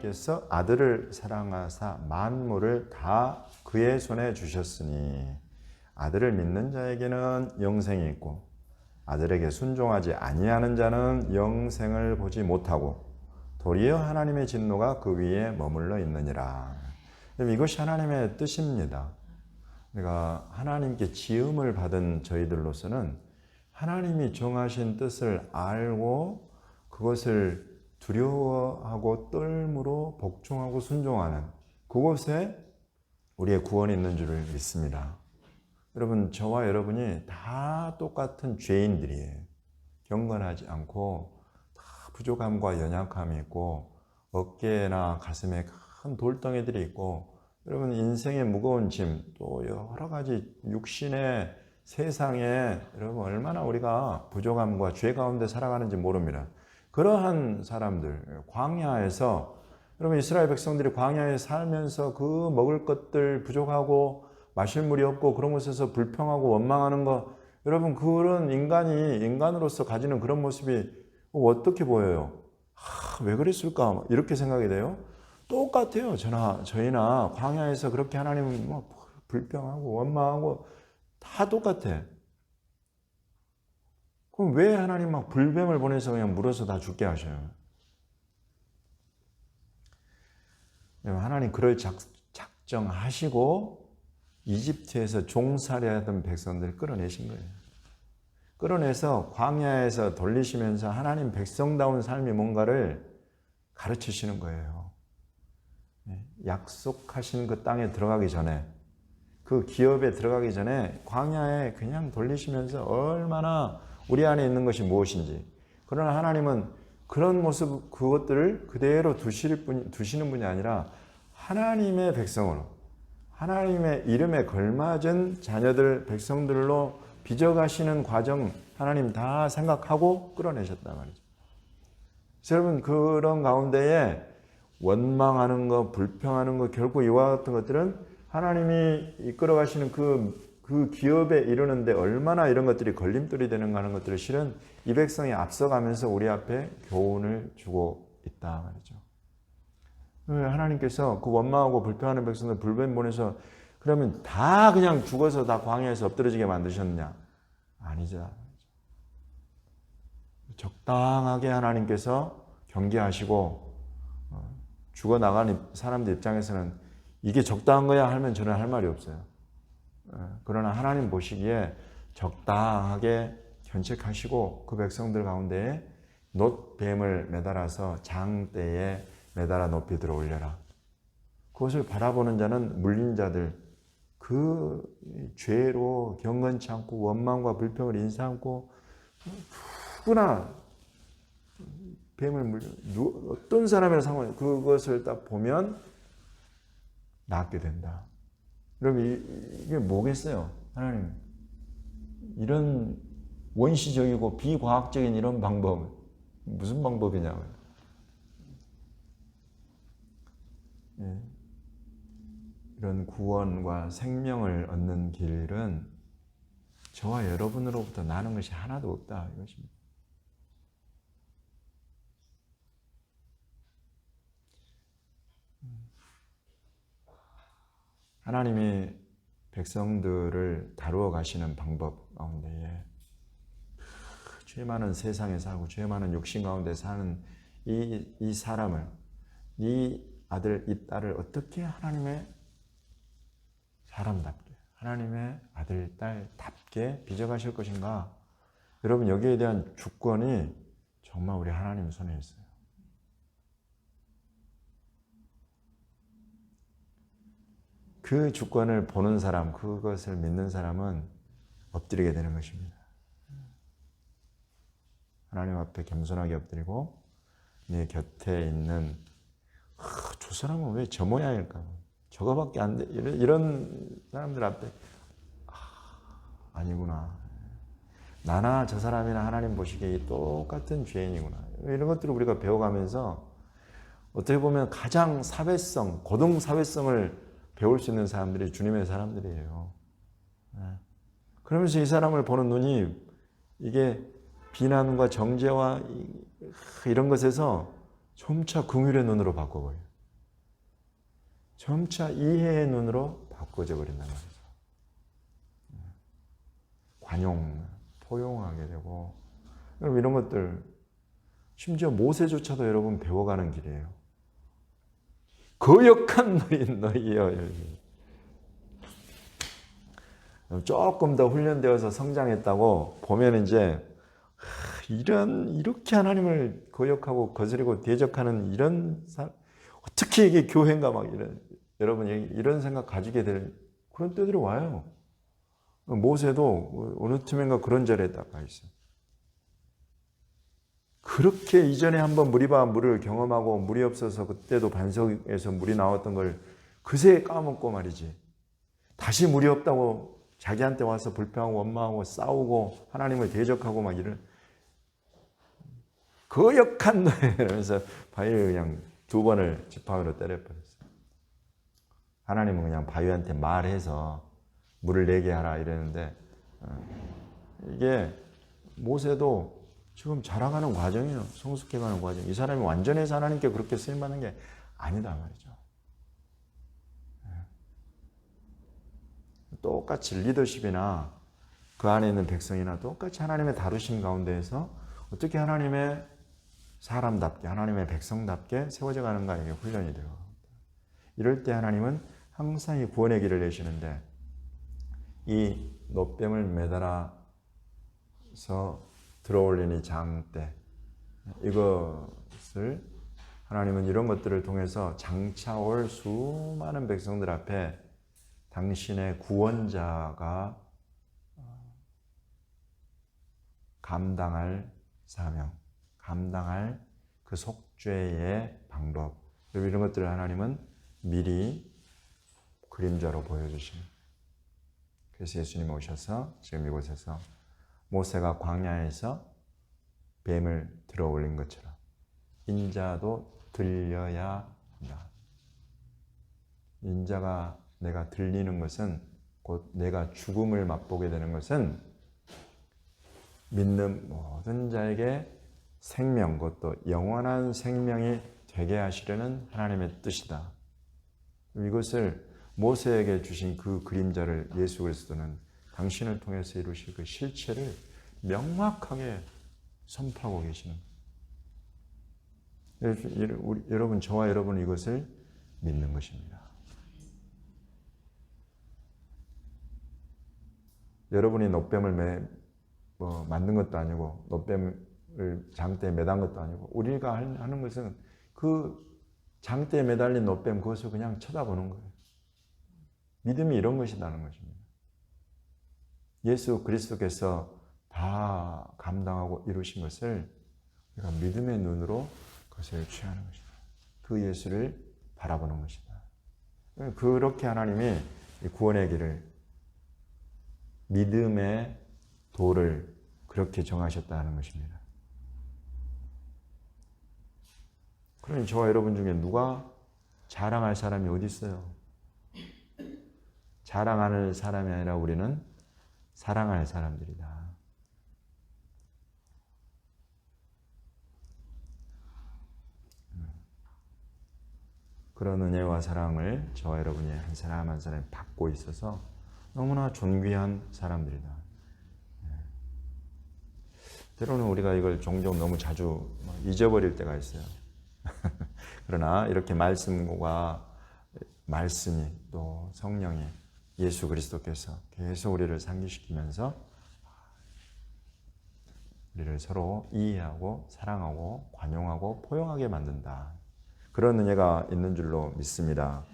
하나님께서 아들을 사랑하사 만물을 다 그의 손에 주셨으니 아들을 믿는 자에게는 영생이 있고 아들에게 순종하지 아니하는 자는 영생을 보지 못하고 도리어 하나님의 진노가 그 위에 머물러 있느니라. 이것이 하나님의 뜻입니다. 그러니까 하나님께 지음을 받은 저희들로서는 하나님이 정하신 뜻을 알고 그것을 두려워하고 떨므로 복종하고 순종하는 그곳에 우리의 구원이 있는 줄을 믿습니다. 여러분, 저와 여러분이 다 똑같은 죄인들이에요. 경건하지 않고 다 부족함과 연약함이 있고 어깨나 가슴에 큰 돌덩이들이 있고 여러분 인생의 무거운 짐 또 여러 가지 육신의 세상에 여러분 얼마나 우리가 부족함과 죄 가운데 살아가는지 모릅니다. 그러한 사람들 광야에서 여러분 이스라엘 백성들이 광야에 살면서 그 먹을 것들 부족하고 마실 물이 없고 그런 곳에서 불평하고 원망하는 거 여러분 그런 인간이 인간으로서 가지는 그런 모습이 어떻게 보여요? 왜 그랬을까? 이렇게 생각이 돼요. 똑같아요. 저희나 광야에서 그렇게 하나님 불평하고 원망하고 다 똑같아. 그럼 왜 하나님 막 불뱀을 보내서 그냥 물어서 다 죽게 하셔요? 하나님 그럴 작정하시고 이집트에서 종살이하던 백성들을 끌어내신 거예요. 끌어내서 광야에서 돌리시면서 하나님 백성다운 삶이 뭔가를 가르치시는 거예요. 약속하신 그 땅에 들어가기 전에 그 기업에 들어가기 전에 광야에 그냥 돌리시면서 얼마나 우리 안에 있는 것이 무엇인지 그러나 하나님은 그런 모습 그것들을 그대로 두시는 분이 아니라 하나님의 백성으로 하나님의 이름에 걸맞은 자녀들 백성들로 빚어가시는 과정 하나님 다 생각하고 끌어내셨단 말이죠. 여러분 그런 가운데에 원망하는 것, 불평하는 것 결국 이와 같은 것들은 하나님이 이끌어가시는 그 기업에 이르는데 얼마나 이런 것들이 걸림돌이 되는가 하는 것들을 실은 이 백성이 앞서가면서 우리 앞에 교훈을 주고 있다 말이죠. 하나님께서 그 원망하고 불평하는 백성들 불뱀 보내서 그러면 다 그냥 죽어서 다 광야에서 엎드러지게 만드셨느냐? 아니죠. 적당하게 하나님께서 경계하시고 죽어나가는 사람들 입장에서는 이게 적당한 거야 하면 저는 할 말이 없어요. 그러나 하나님 보시기에 적당하게 견책하시고 그 백성들 가운데에 놋뱀을 매달아서 장대에 매달아 높이 들어 올려라. 그것을 바라보는 자는 물린 자들 그 죄로 경건치 않고 원망과 불평을 인사하고 누구나 뱀을 물려 어떤 사람이나 상관없이 그것을 딱 보면 낫게 된다. 여러분 이게 뭐겠어요? 하나님 이런 원시적이고 비과학적인 이런 방법 무슨 방법이냐고요. 이런 구원과 생명을 얻는 길은 저와 여러분으로부터 나는 것이 하나도 없다 이것입니다. 하나님이 백성들을 다루어 가시는 방법 가운데에 죄 많은 세상에 살고 죄 많은 육신 가운데 사는 이 사람을 이 아들, 이 딸을 어떻게 하나님의 사람답게 하나님의 아들, 딸답게 빚어가실 것인가? 여러분 여기에 대한 주권이 정말 우리 하나님 손에 있어요. 그 주권을 보는 사람, 그것을 믿는 사람은 엎드리게 되는 것입니다. 하나님 앞에 겸손하게 엎드리고 네 곁에 있는 저 사람은 왜 저 모양일까? 저거밖에 안 돼. 이런 사람들 앞에 아니구나. 나나 저 사람이나 하나님 보시기에 똑같은 죄인이구나. 이런 것들을 우리가 배워가면서 어떻게 보면 가장 사회성, 고등 사회성을 배울 수 있는 사람들이 주님의 사람들이에요. 그러면서 이 사람을 보는 눈이 이게 비난과 정죄와 이런 것에서 점차 긍휼의 눈으로 바꿔버려요. 점차 이해의 눈으로 바꿔져 버린단 말이죠. 관용, 포용하게 되고, 여러분 이런 것들 심지어 모세조차도 여러분 배워가는 길이에요. 거역한 너희여. 조금 더 훈련되어서 성장했다고 보면 이제 이렇게 하나님을 거역하고 거스리고 대적하는 이런 어떻게 이게 교회인가 막 여러분 이런 생각 가지게 될 그런 때들이 와요. 모세도 어느 틈엔가 그런 절에 딱 가 있어요. 그렇게 이전에 한번 무리바 물을 경험하고 물이 없어서 그때도 반석에서 물이 나왔던 걸 그새 까먹고 말이지. 다시 물이 없다고 자기한테 와서 불평하고 원망하고 싸우고 하나님을 대적하고 막 이런 거역한 너희 이러면서 바위를 그냥 2번을 지팡이로 때려버렸어요. 하나님은 그냥 바위한테 말해서 물을 내게 하라 이랬는데 이게 모세도 지금 자라가는 과정이에요. 성숙해가는 과정. 이 사람이 완전해서 하나님께 그렇게 쓰임받는 게 아니다 말이죠. 똑같이 리더십이나 그 안에 있는 백성이나 똑같이 하나님의 다루심 가운데에서 어떻게 하나님의 사람답게 하나님의 백성답게 세워져 가는가 이게 훈련이 되고 이럴 때 하나님은 항상 이 구원의 길을 내시는데 이 놋뱀을 매달아서 들어올리니 장대 이것을 하나님은 이런 것들을 통해서 장차 올 수많은 백성들 앞에 당신의 구원자가 감당할 사명, 감당할 그 속죄의 방법 이런 것들을 하나님은 미리 그림자로 보여주십니다. 그래서 예수님이 오셔서 지금 이곳에서 모세가 광야에서 뱀을 들어 올린 것처럼 인자도 들려야 한다. 인자가 내가 들리는 것은 곧 내가 죽음을 맛보게 되는 것은 믿는 모든 자에게 생명, 그것도 영원한 생명이 되게 하시려는 하나님의 뜻이다. 이것을 모세에게 주신 그 그림자를 예수 그리스도는 당신을 통해서 이루실 그 실체를 명확하게 선포하고 계시는 거예요. 여러분, 저와 여러분은 이것을 믿는 것입니다. 여러분이 놋뱀을 만든 것도 아니고 놋뱀을 장대에 매단 것도 아니고 우리가 하는 것은 그 장대에 매달린 놋뱀 그것을 그냥 쳐다보는 거예요. 믿음이 이런 것이라는 것입니다. 예수 그리스도께서 다 감당하고 이루신 것을 우리가 믿음의 눈으로 그것을 취하는 것이다. 그 예수를 바라보는 것이다. 그렇게 하나님이 구원의 길을 믿음의 도를 그렇게 정하셨다는 것입니다. 그러니 저와 여러분 중에 누가 자랑할 사람이 어디 있어요? 자랑하는 사람이 아니라 우리는 사랑할 사람들이다. 그런 은혜와 사랑을 저와 여러분이 한 사람 한 사람이 받고 있어서 너무나 존귀한 사람들이다. 때로는 우리가 이걸 종종 너무 자주 잊어버릴 때가 있어요. 그러나 이렇게 말씀이 또 성령이 예수 그리스도께서 계속 우리를 상기시키면서 우리를 서로 이해하고 사랑하고 관용하고 포용하게 만든다. 그런 은혜가 있는 줄로 믿습니다.